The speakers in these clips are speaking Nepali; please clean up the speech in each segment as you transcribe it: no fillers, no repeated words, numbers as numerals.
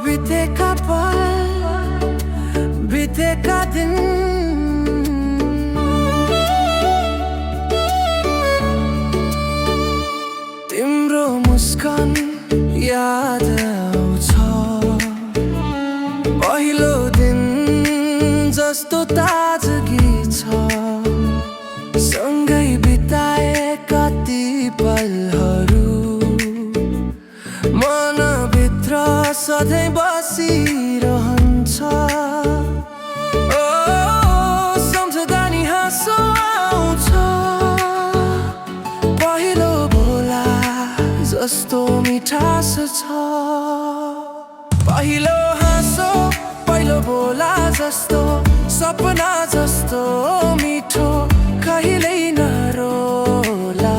बीतेका पल बीतेका दिन तिम्रो मुस्कान याद आउँछ पहिलो दिन जस्तो ताजगी छ सँगै बिताए कति पलहरू मनभित्र सधैँ बसिरहन्छ सम्झदा नि हाँसो आउँछ पहिलो भोला जस्तो मिठास छ पहिलो हाँसो पहिलो भोला जस्तो सपना जस्तो मिठो कहिल्यै नरोला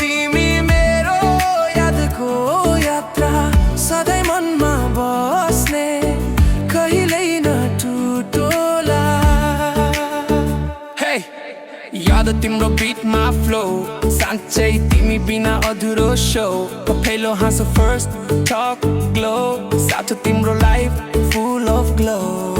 तिमी मेरो यादको यात्रा सधैँ मनमा बस्ने कहिल्यै नटुटोला हे याद तिम्रो बिटमा फ्लो साँच्चै तिमी बिना अधुरो सो पहिलो हाँसो फर्स्ट टक ग्लो साथो तिम्रो लाइफ फुल अफ ग्लो